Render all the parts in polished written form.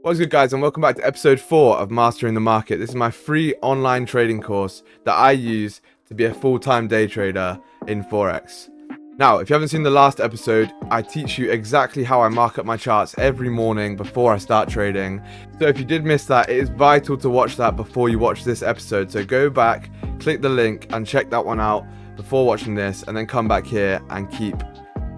What's good, guys, and welcome back to episode 4 of Mastering the Market. This is my free online trading course that I use to be a full-time day trader in Forex. Now, if you haven't seen the last episode, I teach you exactly how I mark up my charts every morning before I start trading. So if you did miss that, it is vital to watch that before you watch this episode. So go back, click the link and check that one out before watching this, and then come back here and keep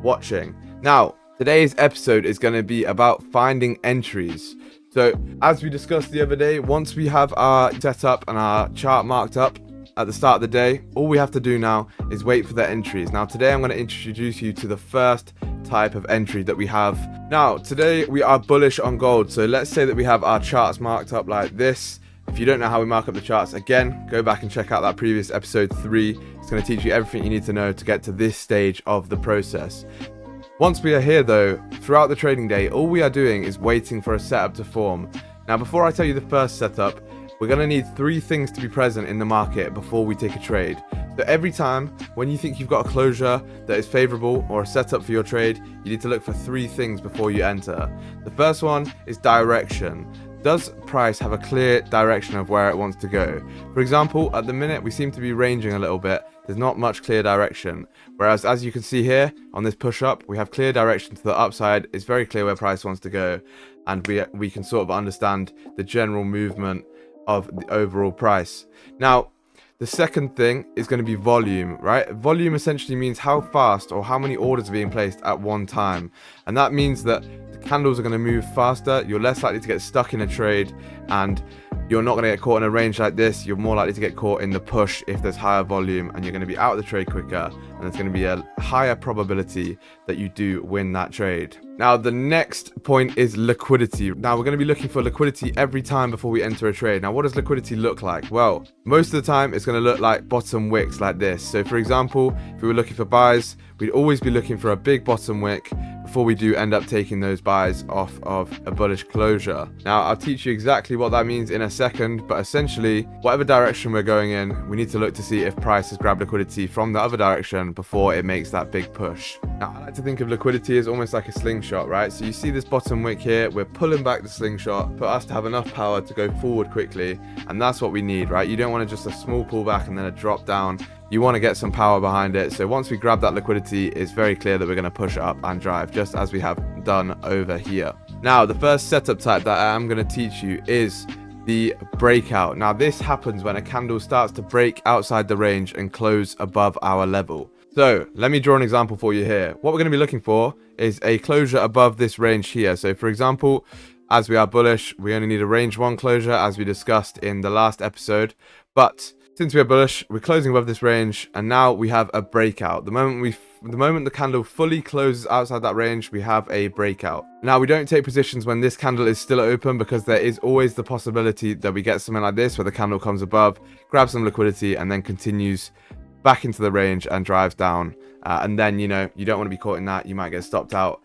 watching. Now, today's episode is going to be about finding entries. So as we discussed the other day, once we have our setup and our chart marked up at the start of the day, all we have to do now is wait for the entries. Now today I'm going to introduce you to the first type of entry that we have. Now today we are bullish on gold. So let's say that we have our charts marked up like this. If you don't know how we mark up the charts, again, go back and check out that previous episode 3. It's going to teach you everything you need to know to get to this stage of the process. Once we are here though, throughout the trading day, all we are doing is waiting for a setup to form. Now before I tell you the first setup, we're going to need 3 things to be present in the market before we take a trade. So every time when you think you've got a closure that is favorable or a setup for your trade, you need to look for 3 things before you enter. The first one is direction. Does price have a clear direction of where it wants to go? For example, at the minute we seem to be ranging a little bit. There's not much clear direction. Whereas as you can see here on this push up, we have clear direction to the upside. It's very clear where price wants to go, and we can sort of understand the general movement of the overall price. Now, the second thing is going to be volume, right? Volume essentially means how fast or how many orders are being placed at one time. And that means that the candles are going to move faster. You're less likely to get stuck in a trade, and you're not going to get caught in a range like this. You're more likely to get caught in the push if there's higher volume, and you're going to be out of the trade quicker, and there's going to be a higher probability that you do win that trade. Now, the next point is liquidity. Now, we're going to be looking for liquidity every time before we enter a trade. Now, what does liquidity look like? Well, most of the time, it's going to look like bottom wicks like this. So, for example, if we were looking for buys, we'd always be looking for a big bottom wick before we do end up taking those buys off of a bullish closure. Now, I'll teach you exactly what that means in a second, but essentially, whatever direction we're going in, we need to look to see if price has grabbed liquidity from the other direction before it makes that big push. Now, I like to think of liquidity as almost like a slingshot, right? So you see this bottom wick here, we're pulling back the slingshot for us to have enough power to go forward quickly, and that's what we need, right? You don't want to just a small pullback and then a drop down. You want to get some power behind it. So once we grab that liquidity, it's very clear that we're going to push up and drive, just as we have done over here. Now, the first setup type that I am going to teach you is the breakout. Now, this happens when a candle starts to break outside the range and close above our level. So let me draw an example for you here. What we're going to be looking for is a closure above this range here. So for example, as we are bullish, we only need a range 1 closure, as we discussed in the last episode. But since we are bullish, we're closing above this range, and now we have a breakout. The moment the candle fully closes outside that range, we have a breakout. Now, we don't take positions when this candle is still open, because there is always the possibility that we get something like this where the candle comes above, grabs some liquidity, and then continues back into the range and drives down. And then, you know, you don't want to be caught in that. You might get stopped out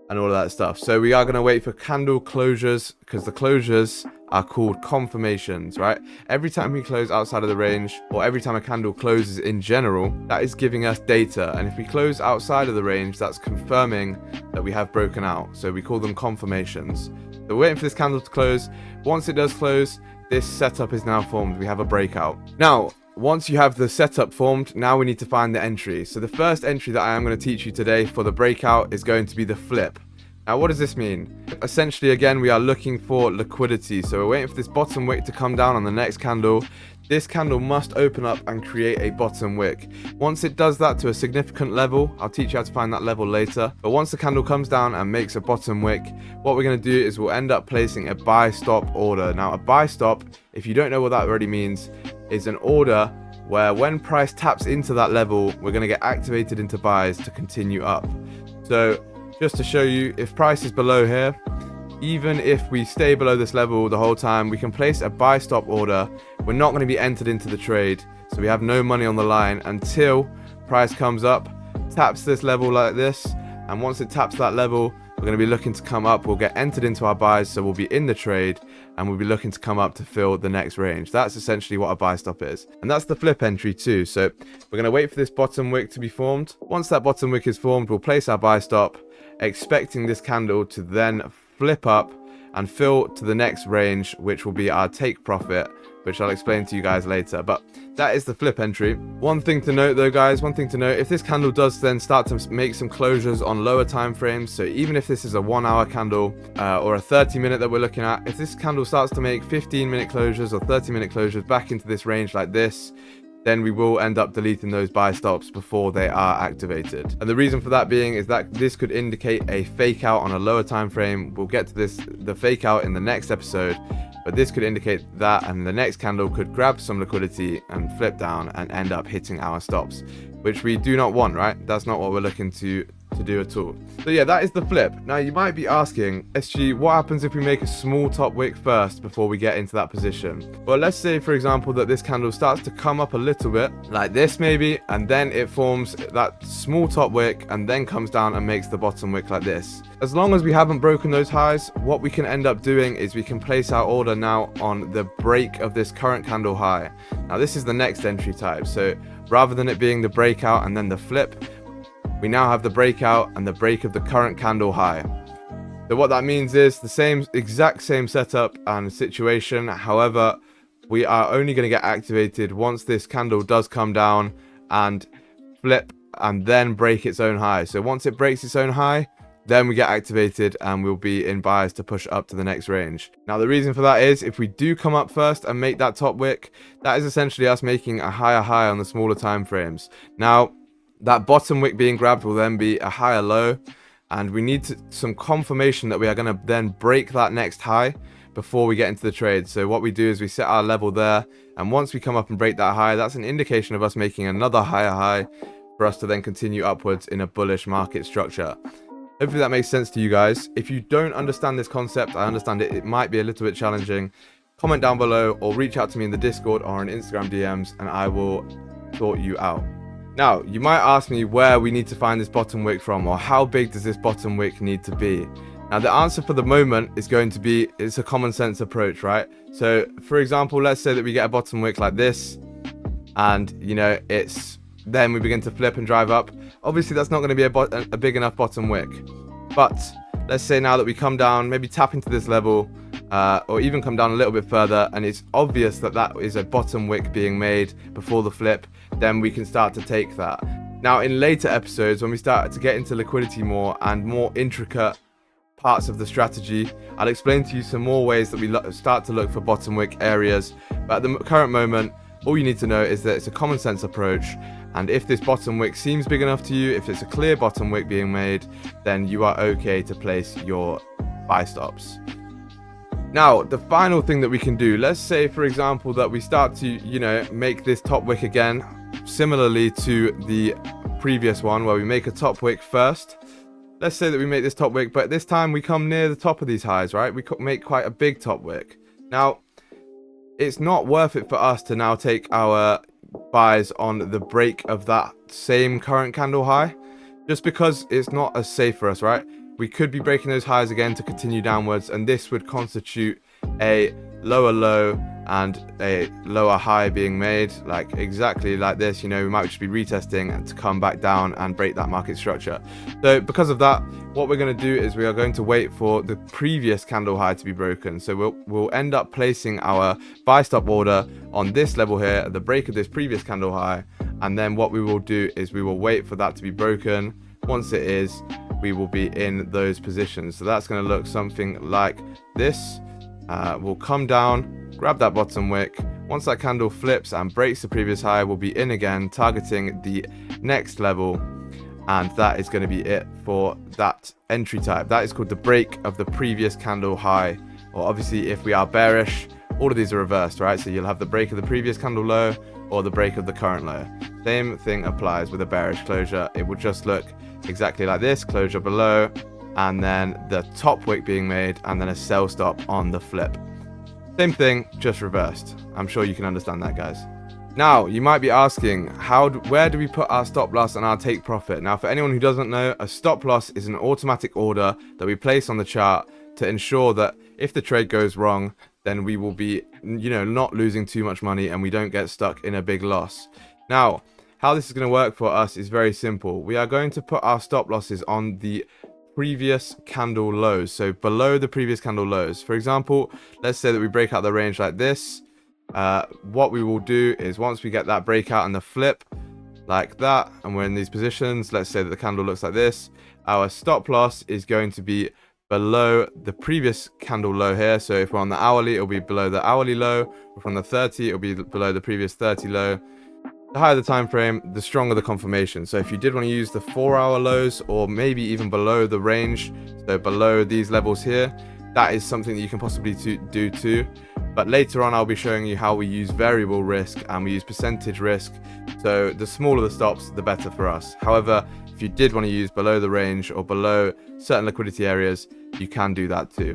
and all of that stuff. So we are going to wait for candle closures, because the closures are called confirmations, right? Every time we close outside of the range, or every time a candle closes in general, that is giving us data. And if we close outside of the range, that's confirming that we have broken out. So we call them confirmations. So we're waiting for this candle to close. Once it does close, this setup is now formed. We have a breakout. Now, once you have the setup formed, now we need to find the entry. So the first entry that I am going to teach you today for the breakout is going to be the flip. Now, what does this mean? Essentially, again, we are looking for liquidity. So we're waiting for this bottom wick to come down on the next candle. This candle must open up and create a bottom wick. Once it does that to a significant level, I'll teach you how to find that level later. But once the candle comes down and makes a bottom wick, what we're going to do is we'll end up placing a buy stop order. Now, a buy stop, if you don't know what that already means, is an order where when price taps into that level, we're going to get activated into buys to continue up. So just to show you, if price is below here, even if we stay below this level the whole time, we can place a buy stop order. We're not going to be entered into the trade, so we have no money on the line until price comes up, taps this level like this, and once it taps that level, we're going to be looking to come up. We'll get entered into our buys, so we'll be in the trade, and we'll be looking to come up to fill the next range. That's essentially what a buy stop is. And that's the flip entry too. So we're going to wait for this bottom wick to be formed. Once that bottom wick is formed, we'll place our buy stop, expecting this candle to then flip up and fill to the next range, which will be our take profit, which I'll explain to you guys later. But that is the flip entry. One thing to note though, guys, if this candle does then start to make some closures on lower time frames, so even if this is a 1 hour candle or a 30-minute that we're looking at, if this candle starts to make 15-minute closures or 30-minute closures back into this range like this, then we will end up deleting those buy stops before they are activated. And the reason for that being is that this could indicate a fake out on a lower time frame. We'll get to the fake out in the next episode, but this could indicate that, and the next candle could grab some liquidity and flip down and end up hitting our stops, which we do not want, right? That's not what we're looking to do at all. So yeah, that is the flip. Now you might be asking, SG, what happens if we make a small top wick first before we get into that position? Well, let's say for example that this candle starts to come up a little bit like this maybe, and then it forms that small top wick and then comes down and makes the bottom wick like this. As long as we haven't broken those highs, what we can end up doing is we can place our order now on the break of this current candle high. Now this is the next entry type, so rather than it being the breakout and then the flip, we now have the breakout and the break of the current candle high. So what that means is the exact same setup and situation. However, we are only going to get activated once this candle does come down and flip and then break its own high. So once it breaks its own high, then we get activated and we'll be in bias to push up to the next range. Now the reason for that is if we do come up first and make that top wick, that is essentially us making a higher high on the smaller time frames. Now that bottom wick being grabbed will then be a higher low, and we need some confirmation that we are going to then break that next high before we get into the trade. So what we do is we set our level there, and once we come up and break that high, that's an indication of us making another higher high for us to then continue upwards in a bullish market structure. Hopefully that makes sense to you guys. If you don't understand this concept, I understand it might be a little bit challenging. Comment down below or reach out to me in the Discord or on Instagram DMs and I will sort you out. Now, you might ask me where we need to find this bottom wick from, or how big does this bottom wick need to be? Now, the answer for the moment is going to be, it's a common sense approach, right? So, for example, let's say that we get a bottom wick like this, and, then we begin to flip and drive up. Obviously, that's not going to be a big enough bottom wick. But, let's say now that we come down, maybe tap into this level, or even come down a little bit further, and it's obvious that that is a bottom wick being made before the flip, then we can start to take that. Now in later episodes, when we start to get into liquidity more and more intricate parts of the strategy, I'll explain to you some more ways that we start to look for bottom wick areas. But at the current moment, all you need to know is that it's a common sense approach, and if this bottom wick seems big enough to you, if it's a clear bottom wick being made, then you are okay to place your buy stops. Now, the final thing that we can do, let's say for example that we start to, make this top wick again, similarly to the previous one where we make a top wick first. Let's say that we make this top wick, but this time we come near the top of these highs, right? We could make quite a big top wick. Now, it's not worth it for us to now take our buys on the break of that same current candle high, just because it's not as safe for us, right? We could be breaking those highs again to continue downwards, and this would constitute a lower low and a lower high being made, like exactly like this. We might just be retesting and to come back down and break that market structure. So because of that, what we're going to do is we are going to wait for the previous candle high to be broken. So we'll end up placing our buy stop order on this level here at the break of this previous candle high, and then what we will do is we will wait for that to be broken. Once it is, we will be in those positions. So that's going to look something like this. We'll come down, grab that bottom wick. Once that candle flips and breaks the previous high, we'll be in again, targeting the next level, and that is going to be it for that entry type. That is called the break of the previous candle high, or obviously if we are bearish, all of these are reversed, right? So you'll have the break of the previous candle low or the break of the current low. Same thing applies with a bearish closure. It will just look exactly like this, closure below, and then the top wick being made, and then a sell stop on the flip. Same thing, just reversed. I'm sure you can understand that, guys. Now, you might be asking, where do we put our stop loss and our take profit? Now, for anyone who doesn't know, a stop loss is an automatic order that we place on the chart to ensure that if the trade goes wrong, then we will be, not losing too much money and we don't get stuck in a big loss. Now, how this is going to work for us is very simple. We are going to put our stop losses on the previous candle lows, so below the previous candle lows. For example, let's say that we break out the range like this. What we will do is once we get that breakout and the flip like that, and we're in these positions, let's say that the candle looks like this, our stop loss is going to be below the previous candle low here. So if we're on the hourly, it'll be below the hourly low. If we're on the 30, it'll be below the previous 30 low. The higher the time frame, the stronger the confirmation. So if you did want to use the 4-hour lows, or maybe even below the range, so below these levels here, that is something that you can possibly do too. But later on, I'll be showing you how we use variable risk and we use percentage risk. So the smaller the stops, the better for us. However, if you did want to use below the range or below certain liquidity areas, you can do that too.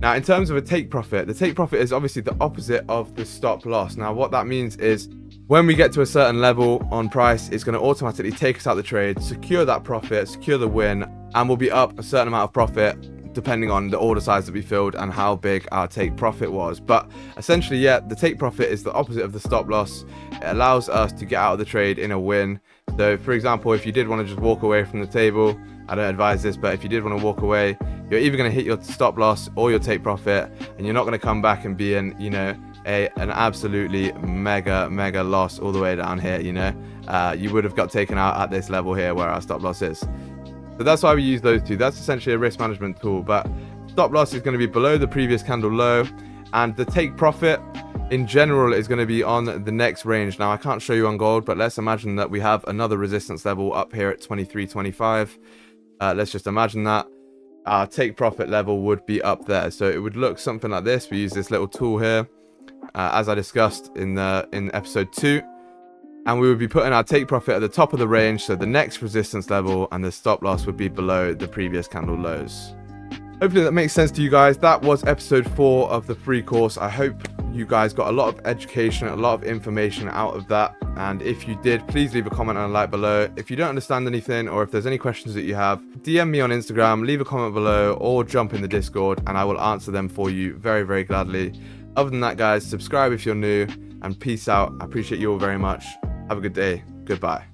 Now, in terms of a take profit, the take profit is obviously the opposite of the stop loss. Now, what that means is when we get to a certain level on price, it's going to automatically take us out the trade, secure that profit, secure the win, and we'll be up a certain amount of profit depending on the order size that we filled and how big our take profit was. But essentially, yeah, the take profit is the opposite of the stop loss. It allows us to get out of the trade in a win. So for example, if you did want to just walk away from the table, I don't advise this, but if you did want to walk away, you're either going to hit your stop loss or your take profit, and you're not going to come back and be in, you know, an absolutely mega loss all the way down here. You know, you would have got taken out at this level here where our stop loss is. So that's why we use those two. That's essentially a risk management tool. But stop loss is going to be below the previous candle low, and the take profit in general is going to be on the next range. Now, I can't show you on gold, but let's imagine that we have another resistance level up here at 23.25. Let's just imagine that our take profit level would be up there. So it would look something like this. We use this little tool here, as I discussed in episode 2. And we would be putting our take profit at the top of the range, so the next resistance level, and the stop loss would be below the previous candle lows. Hopefully that makes sense to you guys. That was episode 4 of the free course. I hope you guys got a lot of education, a lot of information out of that. And if you did, please leave a comment and a like below. If you don't understand anything, or if there's any questions that you have, DM me on Instagram, leave a comment below, or jump in the Discord, and I will answer them for you very gladly. Other than that, guys, subscribe if you're new, and peace out. I appreciate you all very much. Have a good day. Goodbye.